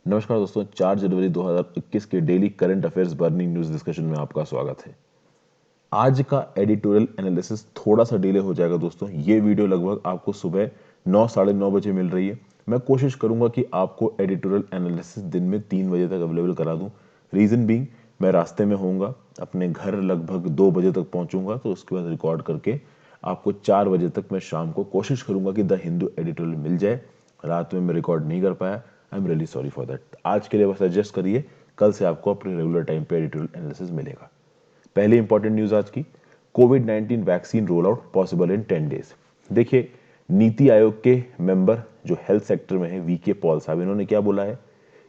नमस्कार दोस्तों, 4 जनवरी 2021 के daily current affairs burning news discussion में आपका स्वागत है। आज का एडिटोरियल एनालिसिस थोड़ा सा डिले हो जाएगा दोस्तों। ये वीडियो लगभग आपको सुबह 9 साढ़े 9 बजे मिल रही है। मैं कोशिश करूंगा कि आपको एडिटोरियल एनालिसिस दिन में 3 बजे तक अवेलेबल करा दूं। रीजन बीइंग, मैं रास्ते में होऊंगा, अपने घर लगभग 2 बजे तक पहुंचूंगा, तो उसके बाद रिकॉर्ड करके आपको 4 बजे तक मैं शाम को कोशिश करूंगा कि द हिंदू एडिटोरियल मिल जाए। रात में मैं रिकॉर्ड नहीं कर पाया, I am really sorry for that. आज के लिए बस एडजस्ट करिए, कल से आपको अपने रेगुलर टाइम पे एडिटोरियल एनालिसिस मिलेगा। पहली इंपॉर्टेंट न्यूज आज की, कोविड-19 vaccine roll out possible in 10 days. देखिए, नीति आयोग के मेंबर जो हेल्थ सेक्टर में है, वीके पॉल साहब, इन्होंने क्या बोला है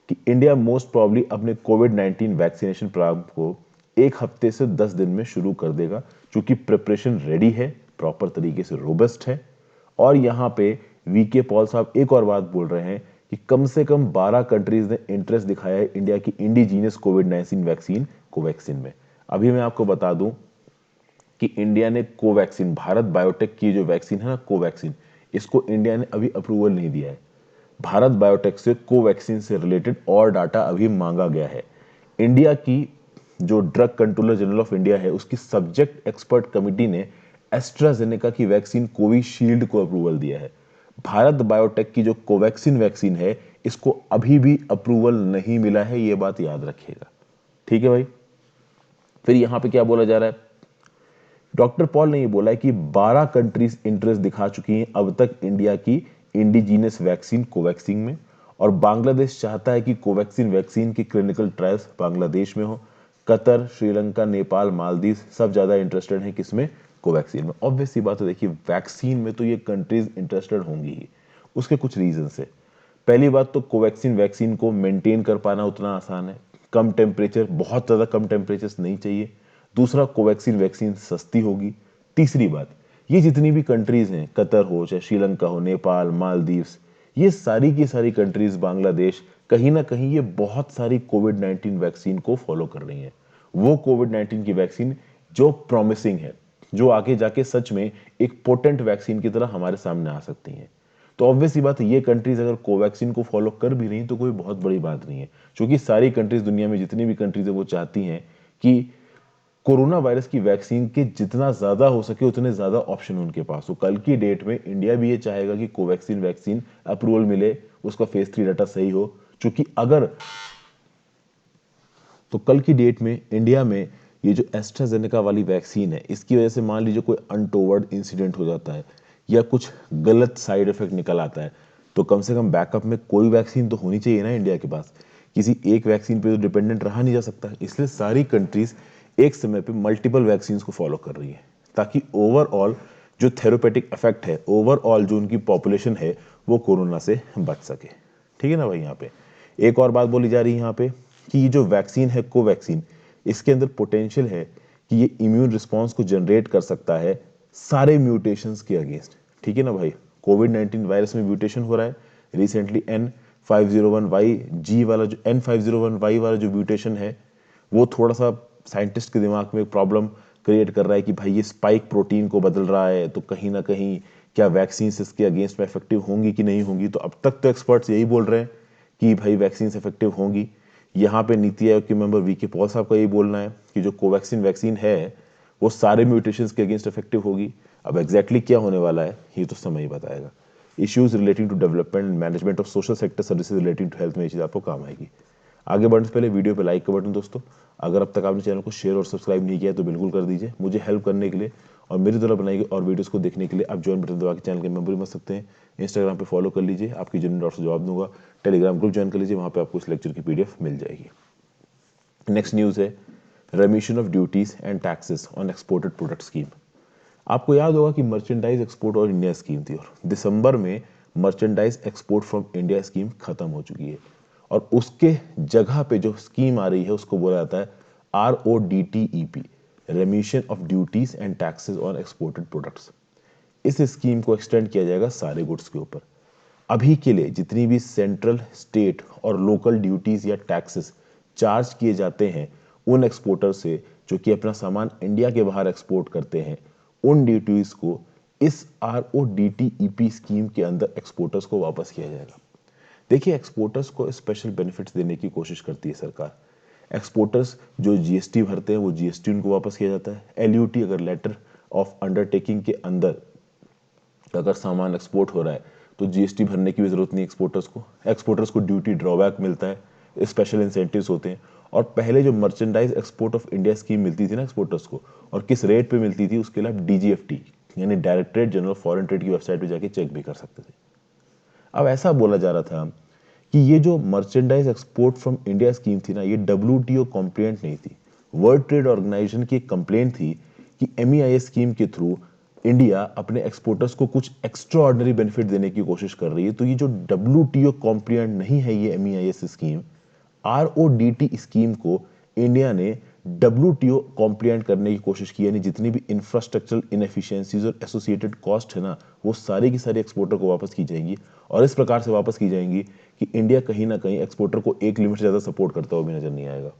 कि इंडिया मोस्ट प्रॉब्ली अपने कोविड-19 वैक्सीनेशन प्रोग्राम को 1 हफ्ते से 10 दिन में शुरू कर देगा, क्योंकि प्रिपरेशन रेडी है, प्रॉपर तरीके से रोबस्ट है। और यहाँ पे वीके पॉल साहब एक और बात बोल रहे हैं कि कम से कम 12 कंट्रीज ने इंटरेस्ट दिखाया है इंडिया की इंडिजीनियस कोविड-19 वैक्सीन कोवैक्सीन में। अभी मैं आपको बता दूं कि इंडिया ने कोवैक्सीन, भारत बायोटेक की जो वैक्सीन है ना कोवैक्सीन, इसको इंडिया ने अभी अप्रूवल नहीं दिया है। भारत बायोटेक से कोवैक्सीन से रिलेटेड और डाटा अभी मांगा गया है। इंडिया की जो drug controller general of India है, उसकी सब्जेक्ट एक्सपर्ट कमिटी ने एस्ट्राजेनेका की वैक्सीन कोविशील्ड को अप्रूवल दिया है। भारत बायोटेक की जो कोवैक्सीन वैक्सीन है, इसको अभी भी अप्रूवल नहीं मिला है, यह बात याद रखिएगा। ठीक है भाई। फिर यहां पे क्या बोला जा रहा है, डॉक्टर पॉल ने ये बोला है कि 12 कंट्रीज इंटरेस्ट दिखा चुकी हैं अब तक इंडिया की इंडिजीनियस वैक्सीन कोवैक्सीन में, और बांग्लादेश चाहता है कि कोवैक्सीन वैक्सीन की क्लिनिकल ट्रायल्स बांग्लादेश में हो। कतर, श्रीलंका, नेपाल, मालदीव सब ज्यादा इंटरेस्टेड हैं किसमें, कोवैक्सीन में। ऑब्वियस सी बात है, देखिए वैक्सीन में तो ये कंट्रीज इंटरेस्टेड होंगी ही। उसके कुछ रीजन है। पहली बात तो कोवैक्सीन वैक्सीन को मेंटेन कर पाना उतना आसान है, कम टेम्परेचर, बहुत ज़्यादा कम टेम्परेचर नहीं चाहिए। दूसरा, कोवैक्सीन वैक्सीन सस्ती होगी। तीसरी बात, ये जितनी भी कंट्रीज हैं, कतर हो चाहे श्रीलंका हो, नेपाल, मालदीव्स, ये सारी की सारी कंट्रीज, बांग्लादेश, कहीं ना कहीं ये बहुत सारी कोविड-19 वैक्सीन को फॉलो कर रही हैं। वो कोविड-19 की वैक्सीन जो प्रॉमिसिंग है, जो आगे जाके सच में एक पोटेंट वैक्सीन की तरह हमारे सामने आ सकती हैं। तो ऑब्वियस सी बात है, ये कंट्रीज अगर कोवैक्सीन को फॉलो कर भी रही तो कोई बहुत बड़ी बात नहीं है, क्योंकि सारी कंट्रीज, दुनिया में जितनी भी कंट्रीज है, वो चाहती हैं कि कोरोना वायरस की वैक्सीन के जितना ज्यादा हो सके उतने ज्यादा ऑप्शन उनके पास हो। कल की डेट में इंडिया भी ये चाहेगा कि कोवैक्सीन वैक्सीन अप्रूवल मिले, उसका फेज 3 डाटा सही हो। क्योंकि अगर तो कल की डेट में इंडिया में ये जो एस्ट्राजेनेका वाली वैक्सीन है, इसकी वजह से मान लीजिए कोई अनटोवर्ड इंसिडेंट हो जाता है या कुछ गलत साइड इफेक्ट निकल आता है, तो कम से कम बैकअप में कोई वैक्सीन तो होनी चाहिए ना इंडिया के पास। किसी एक वैक्सीन पे तो डिपेंडेंट रहा नहीं जा सकता। इसलिए सारी कंट्रीज एक समय पे मल्टीपल वैक्सीन को फॉलो कर रही है, ताकि ओवरऑल जो थेरोपेटिक इफेक्ट है, ओवरऑल जो उनकी पॉपुलेशन है, वो कोरोना से बच सके। ठीक है ना भाई। यहाँ पे एक और बात बोली जा रही है यहाँ पे कि ये जो वैक्सीन है कोवैक्सीन, इसके अंदर पोटेंशियल है कि ये इम्यून रिस्पॉन्स को जनरेट कर सकता है सारे म्यूटेशंस के अगेंस्ट। ठीक है ना भाई। कोविड-19 वायरस में म्यूटेशन हो रहा है रिसेंटली, N501Y वाला जो N501Y वाला जो म्यूटेशन है, वो थोड़ा सा साइंटिस्ट के दिमाग में प्रॉब्लम क्रिएट कर रहा है कि भाई ये स्पाइक प्रोटीन को बदल रहा है, तो कहीं ना कहीं क्या वैक्सीन इसके अगेंस्ट में इफेक्टिव होंगी कि नहीं होंगी। तो अब तक तो एक्सपर्ट्स यही बोल रहे हैं कि भाई वैक्सीन इफेक्टिव होंगी। यहाँ पे नीति आयोग के मेंबर वीके पॉल साहब का यही बोलना है कि जो कोवैक्सीन वैक्सीन है वो सारे म्यूटेशंस के अगेंस्ट इफेक्टिव होगी। अब एग्जैक्टली क्या होने वाला है ये तो समय ही बताएगा। Issues relating to development and management of social sector services relating to health में ये चीज आपको काम आएगी। आगे बढ़ने से पहले वीडियो पे लाइक का बटन दोस्तों, अगर अब तक आपने चैनल को शेयर और सब्सक्राइब नहीं किया तो बिल्कुल कर दीजिए। मुझे हेल्प करने के लिए और मेरी द्वारा बनाई गई और वीडियोस को देखने के लिए आप ज्वाइन बटन दबा के चैनल के मेंबर बन सकते हैं। इंस्टाग्राम पे फॉलो कर लीजिए, आपकी जिन डाउट्स जवाब दूंगा। टेलीग्राम ग्रुप ज्वाइन कर लीजिए, वहां पे आपको इस लेक्चर की पीडीएफ मिल जाएगी। नेक्स्ट न्यूज है रेमिशन of duties and taxes on exported product scheme. आपको याद होगा कि मर्चेंडाइज एक्सपोर्ट और इंडिया स्कीम थी, और दिसंबर में merchandise export from India scheme खत्म हो चुकी है, और उसके जगह पे जो स्कीम आ रही है उसको बोला जाता है RODTEP, रेमिशन of duties and taxes on exported products. इस स्कीम को एक्सटेंड किया जाएगा सारे गुड्स के ऊपर। अभी के लिए जितनी भी सेंट्रल, स्टेट और लोकल ड्यूटीज या टैक्सेस चार्ज किए जाते हैं उन एक्सपोर्टर से जो कि अपना सामान इंडिया के बाहर एक्सपोर्ट करते हैं, उन ड्यूटीज को इस RODTEP स्कीम के अंदर एक्सपोर्टर्स को वापस किया जाएगा। देखिए, एक्सपोर्टर्स को स्पेशल बेनिफिट्स देने की कोशिश करती है सरकार। एक्सपोर्टर्स जो जीएसटी भरते हैं वो जीएसटी उनको वापस किया जाता है। एलयूटी, अगर लेटर ऑफ अंडरटेकिंग के अंदर अगर सामान एक्सपोर्ट हो रहा है तो जीएसटी भरने की भी जरूरत नहीं एक्सपोर्टर्स को। एक्सपोर्टर्स को ड्यूटी ड्रॉबैक मिलता है, स्पेशल इंसेंटिव्स होते हैं। और पहले जो merchandise export of India scheme मिलती थी ना एक्सपोर्टर्स को, और किस रेट पे मिलती थी, उसके लिए आप डीजीएफटी यानी डायरेक्टरेट जनरल फॉरेन ट्रेड की वेबसाइट पे जाके चेक भी कर सकते थे। अब ऐसा बोला जा रहा था कि ये जो merchandise export from India scheme थी ना, ये डब्ल्यूटीओ कॉम्प्लिएंट नहीं थी। वर्ल्ड ट्रेड ऑर्गेनाइजेशन की एक कंप्लेंट थी कि एमईआईएस स्कीम के थ्रू इंडिया अपने एक्सपोर्टर्स को कुछ एक्स्ट्रा ऑर्डिनरी बेनिफिट देने की कोशिश कर रही है। तो ये जो डब्ल्यूटीओ कॉम्प्लिएंट नहीं है ये एमईआईएस स्कीम, आरओडीटी स्कीम को इंडिया ने डब्ल्यूटीओ कॉम्प्लिएंट करने की कोशिश की, यानी जितनी भी इंफ्रास्ट्रक्चरल इनएफिशिएंसीज और एसोसिएटेड कॉस्ट है ना, वो सारी की सारी एक्सपोर्टर को वापस की जाएंगी। और इस प्रकार से वापस की जाएंगी कि इंडिया कहीं ना कहीं एक्सपोर्टर को एक लिमिट से ज्यादा सपोर्ट करता हुआ भी नजर नहीं आएगा।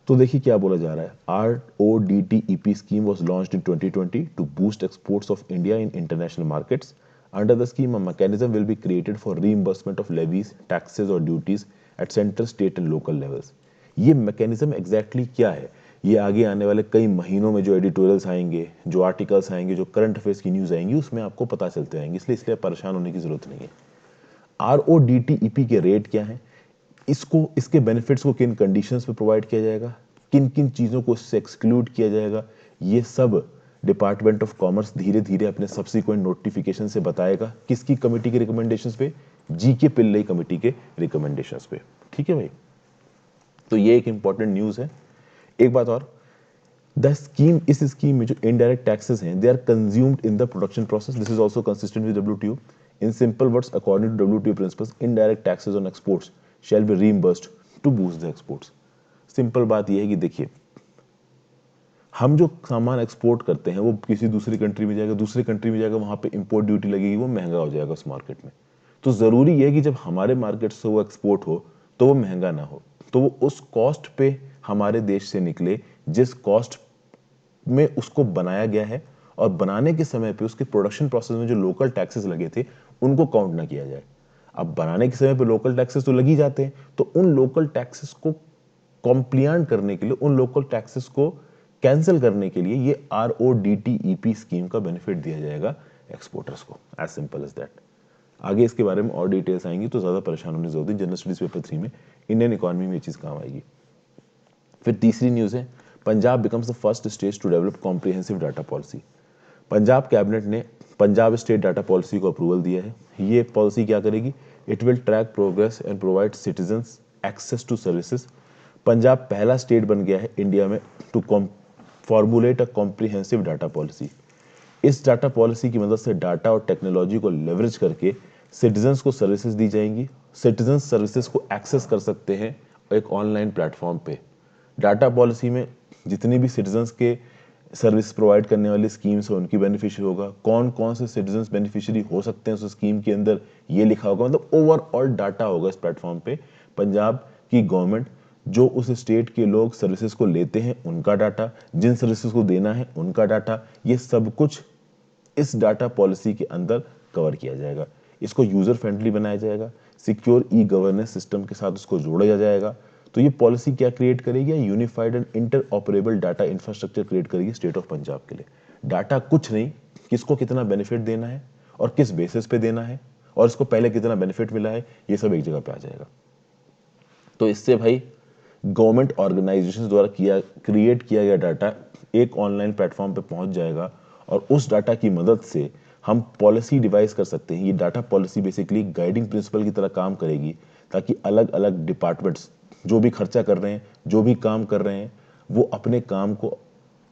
तो देखिए क्या बोला जा रहा है। RODTEP scheme was launched in 2020 to boost exports of India in international markets. Under the scheme, a mechanism will be created for reimbursement of levies, taxes or duties at central, state and local levels. ये mechanism exactly क्या है, ये आगे आने वाले कई महीनों में जो एडिटोरियल्स आएंगे, जो आर्टिकल्स आएंगे, जो करंट अफेयर्स की न्यूज आएंगी, उसमें आपको पता चलते आएंगे, इसलिए परेशान होने की जरूरत नहीं है। RODTEP के रेट क्या है, इसको, इसके बेनिफिट्स को किन कंडीशंस पे प्रोवाइड किया जाएगा, किन किन चीजों को इससे एक्सक्लूड किया जाएगा, ये सब डिपार्टमेंट ऑफ कॉमर्स धीरे धीरे अपने सब्सिक्वेंट नोटिफिकेशन से बताएगा। किसकी कमेटी के रिकमेंडेशंस पे? जीके पिल्लई कमेटी के रिकमेंडेशंस पे। ठीक है भाई, तो ये एक इंपॉर्टेंट न्यूज है। एक बात और, द स्कीम, इस स्कीम में जो इनडायरेक्ट टैक्सेस हैं, they are consumed in the production process. This is also consistent with WTO. In simple words, according to WTO principles, indirect taxes on exports shall be reimbursed to boost the exports. Simple बात यह है कि देखिए, हम जो सामान export करते हैं वो किसी दूसरी कंट्री में जाएगा, दूसरी कंट्री में जाएगा, वहां पे इंपोर्ट ड्यूटी लगेगी, वो महंगा हो जाएगा उस मार्केट में। तो जरूरी है कि जब हमारे मार्केट से वो एक्सपोर्ट हो तो वो महंगा ना हो, तो वो उस कॉस्ट पे हमारे देश से निकले जिस कॉस्ट में उसको बनाया गया है, और बनाने के समय पे उसके प्रोडक्शन प्रोसेस में जो लोकल टैक्सेस लगे थे उनको काउंट ना किया जाए। अब बनाने के समय पे लोकल टैक्सेस तो लग ही जाते हैं, तो उन लोकल टैक्सेस को कॉम्प्लिएंट करने के लिए, उन लोकल टैक्सेस को कैंसिल करने के लिए ये RODTEP स्कीम का बेनिफिट दिया जाएगा एक्सपोर्टर्स को। As simple as that. आगे इसके बारे में और डिटेल्स आएंगी तो ज्यादा परेशान होने की जरूरत नहीं। जनरल स्टडीज पेपर 3 में इंडियन इकोनॉमी में ये चीज काम आएगी। फिर तीसरी न्यूज है, Punjab becomes the first state to develop comprehensive data policy. Punjab cabinet ने पंजाब स्टेट डाटा पॉलिसी को अप्रूवल दिया है। ये पॉलिसी क्या करेगी? It will track progress and provide citizens access to services. Punjab पहला स्टेट बन गया है इंडिया में to formulate a comprehensive data policy. इस डाटा पॉलिसी की मदद से डाटा और टेक्नोलॉजी को लेवरेज करके सिटीजंस को सर्विसेज दी जाएंगी। सिटीजंस सर्विसेज को एक्सेस कर सकते हैं एक ऑनलाइन प्लेटफॉर्म पे। डाटा पॉलिसी में जितनी भी सिटीजंस के सर्विस प्रोवाइड करने वाली स्कीम्स है उनकी बेनिफिशियरी होगा, कौन कौन से सिटीजंस बेनिफिशियरी हो सकते हैं उस स्कीम के अंदर ये लिखा होगा, मतलब ओवरऑल डाटा होगा इस प्लेटफॉर्म पे। पंजाब की गवर्नमेंट जो उस स्टेट के लोग सर्विसेज को लेते हैं उनका डाटा, जिन सर्विसेज को देना है उनका डाटा, ये सब कुछ इस डाटा पॉलिसी के अंदर कवर किया जाएगा। इसको यूजर फ्रेंडली बनाया जाएगा, सिक्योर ई गवर्नेंस सिस्टम के साथ उसको जोड़ा जाएगा। तो ये पॉलिसी क्या क्रिएट करेगी? Unified and inter operable data infrastructure create करेगी स्टेट ऑफ पंजाब के लिए। डाटा कुछ नहीं, किसको कितना बेनिफिट देना है और किस बेसिस पे देना है और इसको पहले कितना बेनिफिट मिला है, ये सब एक जगह पे आ जाएगा। तो इससे भाई गवर्नमेंट ऑर्गेनाइजेशंस द्वारा क्रिएट किया गया डाटा एक ऑनलाइन प्लेटफॉर्म पे पहुंच जाएगा और उस डाटा की मदद से हम पॉलिसी डिवाइस कर सकते हैं। ये data policy basically guiding principal की तरह काम करेगी, ताकि अलग अलग डिपार्टमेंट्स जो भी खर्चा कर रहे हैं, जो भी काम कर रहे हैं, वो अपने काम को,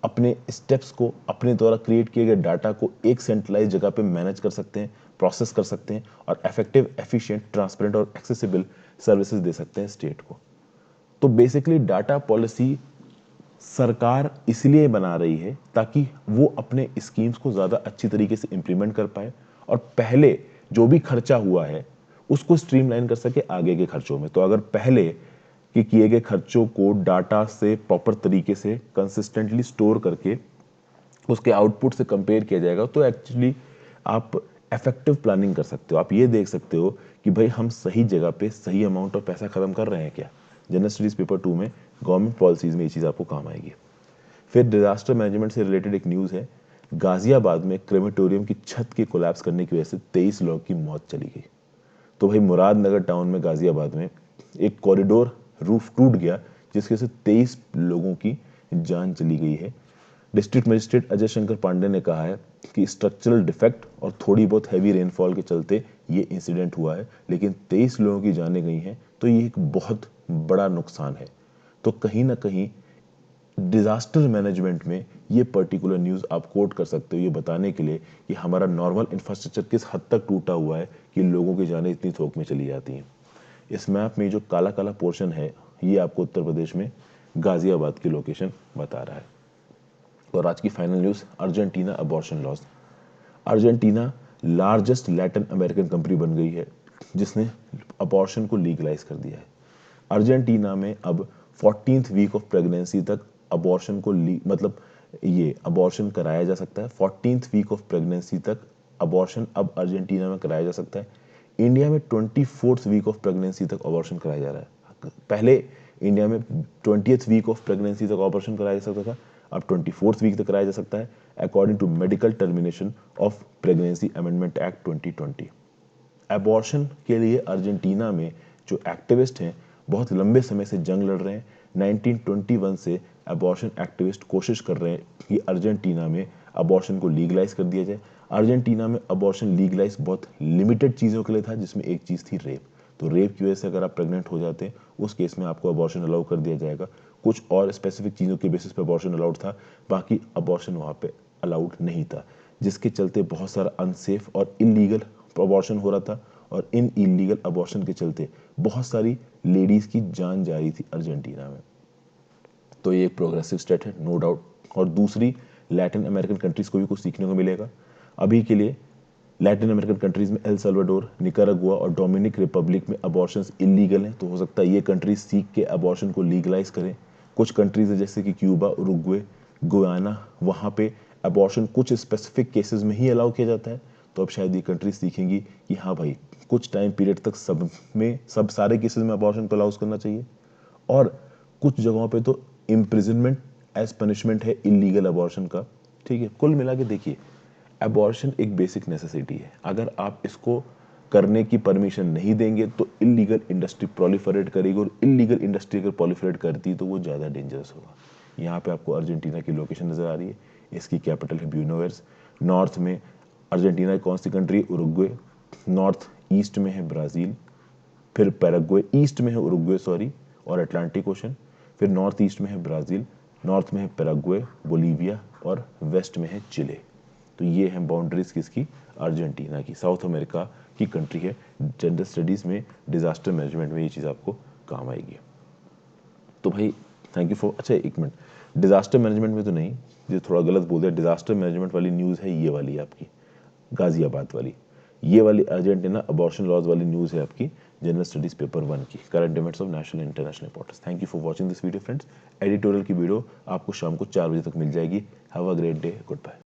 अपने स्टेप्स को, अपने द्वारा क्रिएट किए गए डाटा को एक सेंट्रलाइज जगह पे मैनेज कर सकते हैं, प्रोसेस कर सकते हैं और इफेक्टिव, एफिशिएंट, ट्रांसपेरेंट और एक्सेसिबल सर्विसेज दे सकते हैं स्टेट को। तो बेसिकली डाटा पॉलिसी सरकार इसलिए बना रही है ताकि वो अपने स्कीम्स को ज़्यादा अच्छी तरीके से इंप्लीमेंट कर पाए और पहले जो भी खर्चा हुआ है उसको स्ट्रीमलाइन कर सके आगे के खर्चों में। तो अगर पहले के किए गए खर्चों को डाटा से प्रॉपर तरीके से कंसिस्टेंटली स्टोर करके उसके आउटपुट से कंपेयर किया जाएगा तो एक्चुअली आप इफेक्टिव प्लानिंग कर सकते हो। आप ये देख सकते हो कि कि भाई हम सही जगह पे सही अमाउंट ऑफ पैसा खत्म कर रहे हैं क्या। जनरल स्टडीज पेपर 2 में गवर्नमेंट पॉलिसीज में ये चीज़ आपको काम आएगी। फिर डिजास्टर मैनेजमेंट से रिलेटेड एक न्यूज़ है, गाजियाबाद में क्रेमेटोरियम की छत के कोलैप्स करने की वजह से 23 लोगों की मौत चली गई। तो भाई मुरादनगर टाउन में गाजियाबाद में एक कॉरिडोर रूफ टूट गया, जिसकी वजह से 23 लोगों की जान चली गई है। डिस्ट्रिक्ट मजिस्ट्रेट अजय शंकर पांडे ने कहा है कि स्ट्रक्चरल डिफेक्ट और थोड़ी बहुत हैवी रेनफॉल के चलते ये इंसिडेंट हुआ है, लेकिन 23 लोगों की जानें गई हैं, तो ये एक बहुत बड़ा नुकसान है। तो कहीं ना कहीं डिजास्टर मैनेजमेंट में ये पर्टिकुलर न्यूज़ आप कोट कर सकते हो, ये बताने के लिए कि हमारा नॉर्मल इंफ्रास्ट्रक्चर किस हद तक टूटा हुआ है कि लोगों की जानें इतनी थोक में चली जाती हैं। इस मैप में जो काला काला पोर्शन है, ये आपको उत्तर प्रदेश में गाजियाबाद की लोकेशन बता रहा है। और आज की final news, Argentina abortion laws. Argentina largest Latin American country बन गई है जिसने अबॉर्शन को लीगलाइज कर दिया है। अर्जेंटीना में अब 14th वीक ऑफ प्रेगनेंसी तक अबॉर्शन को मतलब ये अबॉर्शन कराया जा सकता है। 14th वीक ऑफ प्रेगनेंसी तक अबॉर्शन अब अर्जेंटीना में कराया जा सकता है। इंडिया में 24th वीक ऑफ प्रेगनेंसी तक अबॉर्शन कराया जा रहा है। पहले इंडिया में 20th वीक ऑफ प्रेगनेंसी तक अबॉर्शन कराया जा सकता था, अब 24th वीक तक कराया जा सकता है, according to medical termination of pregnancy amendment act 2020। Abortion के लिए अर्जेंटीना में जो एक्टिविस्ट हैं बहुत लंबे समय से जंग लड़ रहे हैं। 1921 से अबॉर्शन एक्टिविस्ट कोशिश कर रहे हैं कि अर्जेंटीना में अबॉर्शन को लीगलाइज कर दिया जाए। अर्जेंटीना में अबॉर्शन लीगलाइज बहुत लिमिटेड चीज़ों के लिए था, जिसमें एक चीज़ थी रेप। तो रेप की वजह से अगर आप प्रेग्नेंट हो जाते हैं, उस केस में आपको अबॉर्शन अलाउ कर दिया जाएगा। कुछ और स्पेसिफिक चीज़ों के बेसिस पे अबॉर्शन अलाउड था, बाकी अबॉर्शन वहाँ पे अलाउड नहीं था, जिसके चलते बहुत सारा अनसेफ और इलीगल अबॉर्शन हो रहा था। और इन इलीगल अबॉर्शन के चलते बहुत सारी लेडीज की जान जा रही थी अर्जेंटीना में। तो ये एक प्रोग्रेसिव स्टेट है, नो डाउट। और दूसरी, लैटिन अमेरिकन कंट्रीज को भी कुछ सीखने को मिलेगा। अभी के लिए लैटिन अमेरिकन कंट्रीज में एल साल्वाडोर, निकारागुआ और डोमिनिक रिपब्लिक में अबॉर्शंस इलीगल हैं, तो हो सकता है ये कंट्रीज सीख के अबॉर्शन को लीगलाइज करें। कुछ कंट्रीज है जैसे कि क्यूबा, उरुग्वे, गुयाना, वहाँ पे अबॉर्शन कुछ स्पेसिफिक केसेस में ही अलाउ किया जाता है। तो अब शायद ये कंट्रीज सीखेंगी कि हाँ भाई, कुछ टाइम पीरियड तक सब सारे केसेस में अबॉर्शन को अलाउ करना चाहिए। और कुछ जगहों पे तो इम्प्रिजनमेंट एज पनिशमेंट है इलीगल अबॉर्शन का। ठीक है, कुल मिला के देखिए, अबॉर्शन एक बेसिक नेसेसिटी है। अगर आप इसको करने की परमिशन नहीं देंगे तो इलीगल इंडस्ट्री प्रोलिफरेट करेगी, और इलीगल इंडस्ट्री अगर प्रोलिफरेट करती तो वो ज़्यादा डेंजरस होगा। यहाँ पे आपको अर्जेंटीना की लोकेशन नज़र आ रही है, इसकी कैपिटल है ब्यूनोस आयर्स। नॉर्थ में अर्जेंटीना कौन सी कंट्री? उरुग्वे। नॉर्थ ईस्ट में है ब्राज़ील, फिर पैराग्वे, ईस्ट में है उरुग्वे सॉरी, और अटलांटिक ओशन। फिर नॉर्थ ईस्ट में है ब्राज़ील, नॉर्थ में है पैराग्वे, बोलीविया, और वेस्ट में है चिले। तो ये हैं बाउंड्रीज किसकी? अर्जेंटीना की। साउथ अमेरिका की कंट्री है। जनरल स्टडीज़ में डिजास्टर मैनेजमेंट में ये चीज़ आपको काम आएगी। तो भाई थैंक यू फॉर, अच्छा एक मिनट, डिजास्टर मैनेजमेंट में तो नहीं, ये थोड़ा गलत बोल दिया। डिजास्टर मैनेजमेंट वाली न्यूज़ है ये वाली आपकी, गाजियाबाद वाली। ये वाली अर्जेंटीना अबॉर्शन लॉज वाली न्यूज़ है आपकी जनरल स्टडीज पेपर 1 की, current events of national international importance. Thank you for watching this video friends. Editorial की वीडियो आपको शाम को 4 बजे तक मिल जाएगी। Have a great day, good bye.